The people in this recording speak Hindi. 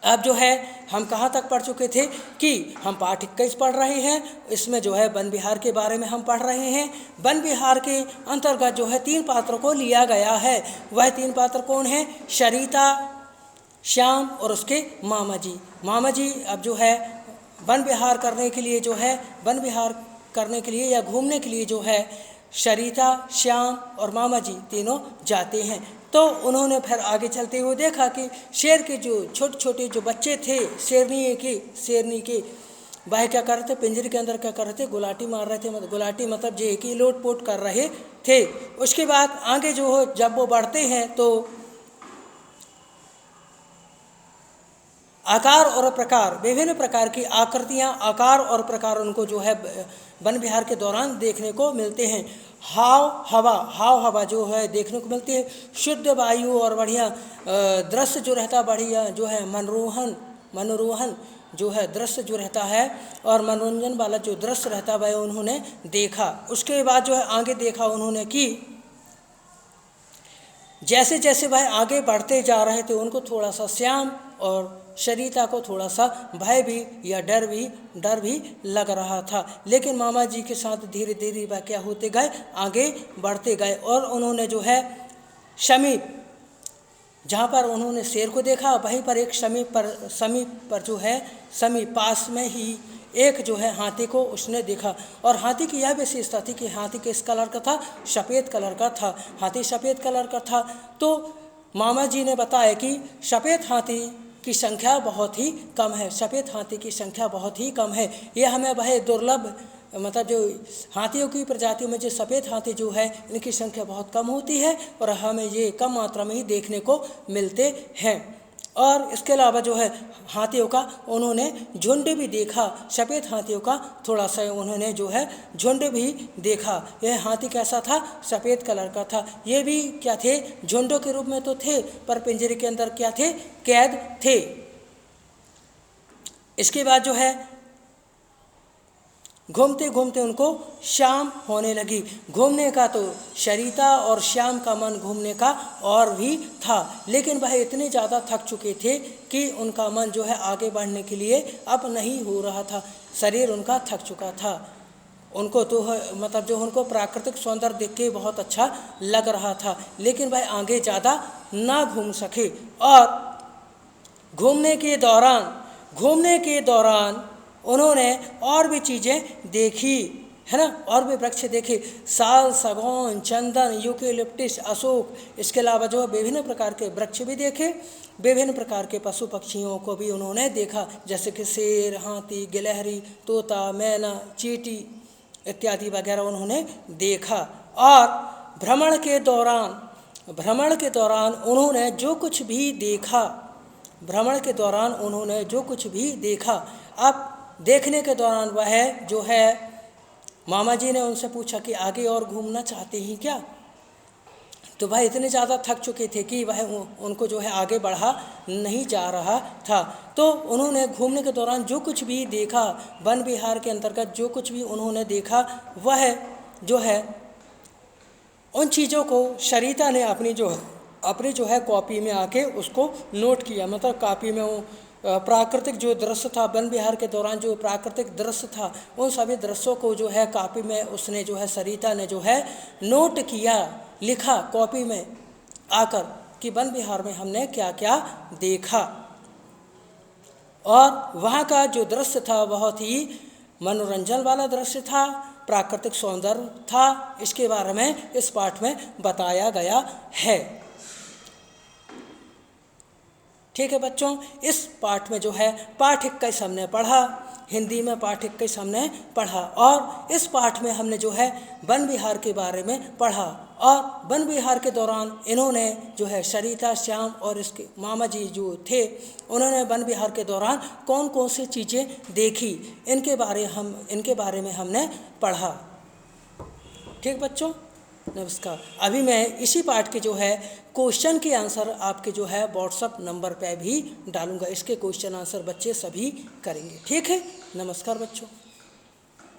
अब जो है हम कहाँ तक पढ़ चुके थे कि हम पाठ 21 पढ़ रहे हैं। इसमें जो है वन विहार के बारे में हम पढ़ रहे हैं। वन विहार के अंतर्गत जो है 3 पात्रों को लिया गया है। वह 3 पात्र कौन हैं? सरिता, श्याम और उसके मामा जी। मामा जी अब जो है वन विहार करने के लिए जो है वन विहार करने के लिए या घूमने के लिए जो है सरिता, श्याम और मामा जी तीनों जाते हैं। तो उन्होंने फिर आगे चलते हुए देखा कि शेर के जो छोटे छोटे जो बच्चे थे शेरनी के वह क्या कर रहे थे? पिंजरे के अंदर क्या कर रहे थे? गुलाटी मार रहे थे। मतलब गुलाटी मतलब जे कि लोटपोट कर रहे थे। उसके बाद आगे जो हो जब वो बढ़ते हैं तो आकार और प्रकार, विभिन्न प्रकार की आकृतियाँ, आकार और प्रकार उनको जो है वन विहार के दौरान देखने को मिलते हैं। हाव हवा जो है देखने को मिलती है। शुद्ध वायु और बढ़िया दृश्य जो रहता, बढ़िया जो है मनोरोहन जो है दृश्य जो रहता है और मनोरंजन वाला जो दृश्य रहता है वह उन्होंने देखा। उसके बाद जो है आगे देखा उन्होंने कि जैसे जैसे वह आगे बढ़ते जा रहे थे उनको थोड़ा सा श्याम और सरिता को थोड़ा सा भय भी या डर भी लग रहा था। लेकिन मामा जी के साथ धीरे धीरे वह क्या होते गए? आगे बढ़ते गए। और उन्होंने जो है समीप, जहाँ पर उन्होंने शेर को देखा वहीं पर एक समीप पर जो है समीप पास में ही एक जो है हाथी को उसने देखा। और हाथी की यह विशेषता थी कि हाथी किस कलर का था? सफ़ेद कलर का था। हाथी सफ़ेद कलर का था। तो मामा जी ने बताया कि सफ़ेद हाथी की संख्या बहुत ही कम है। सफ़ेद हाथी की संख्या बहुत ही कम है। ये हमें वह दुर्लभ, मतलब जो हाथियों की प्रजातियों में जो सफ़ेद हाथी जो है इनकी संख्या बहुत कम होती है और हमें ये कम मात्रा में ही देखने को मिलते हैं। और इसके अलावा जो है हाथियों का उन्होंने झुंड भी देखा। सफ़ेद हाथियों का थोड़ा सा उन्होंने जो है झुंड भी देखा। यह हाथी कैसा था? सफ़ेद कलर का था। ये भी क्या थे? झुंडों के रूप में तो थे पर पिंजरे के अंदर क्या थे? कैद थे। इसके बाद जो है घूमते घूमते उनको शाम होने लगी। घूमने का तो सरिता और श्याम का मन घूमने का और भी था, लेकिन वह इतने ज़्यादा थक चुके थे कि उनका मन जो है आगे बढ़ने के लिए अब नहीं हो रहा था। शरीर उनका थक चुका था। उनको तो मतलब जो उनको प्राकृतिक सौंदर्य देख के बहुत अच्छा लग रहा था, लेकिन वह आगे ज़्यादा ना घूम सके। और घूमने के दौरान उन्होंने और भी चीज़ें देखी, है ना, और भी वृक्ष देखे। साल, सागौन, चंदन, यूकेलिप्टिस, अशोक, इसके अलावा जो विभिन्न प्रकार के वृक्ष भी देखे। विभिन्न प्रकार के पशु पक्षियों को भी उन्होंने देखा, जैसे कि शेर, हाथी, गिलहरी, तोता, मैना, चींटी इत्यादि वगैरह उन्होंने देखा। और भ्रमण के दौरान उन्होंने जो कुछ भी देखा, अब देखने के दौरान वह जो है मामा जी ने उनसे पूछा कि आगे और घूमना चाहते हैं क्या? तो वह इतने ज़्यादा थक चुके थे कि वह उनको जो है आगे बढ़ा नहीं जा रहा था। तो उन्होंने घूमने के दौरान जो कुछ भी देखा, वन विहार के अंतर्गत जो कुछ भी उन्होंने देखा, वह जो है उन चीज़ों को सरिता ने अपनी जो है कॉपी में आके उसको नोट किया। मतलब कॉपी में वो प्राकृतिक जो दृश्य था, वन विहार के दौरान जो प्राकृतिक दृश्य था, उन सभी दृश्यों को जो है कॉपी में उसने जो है सरिता ने जो है नोट किया, लिखा कॉपी में आकर कि वन विहार में हमने क्या क्या देखा। और वहाँ का जो दृश्य था बहुत ही मनोरंजन वाला दृश्य था, प्राकृतिक सौंदर्य था। इसके बारे में इस पाठ में बताया गया है। ठीक है बच्चों, इस पाठ में जो है पाठ 21 हमने पढ़ा, हिंदी में पाठ 21 हमने पढ़ा। और इस पाठ में हमने जो है वन विहार के बारे में पढ़ा। और वन विहार के दौरान इन्होंने जो है सरिता, श्याम और इसके मामा जी जो थे, उन्होंने वन विहार के दौरान कौन कौन सी चीज़ें देखी, इनके बारे में हमने पढ़ा। ठीक बच्चों, नमस्कार। अभी मैं इसी पाठ के जो है क्वेश्चन के आंसर आपके जो है व्हाट्सएप नंबर पे भी डालूंगा। इसके क्वेश्चन आंसर बच्चे सभी करेंगे। ठीक है, नमस्कार बच्चों।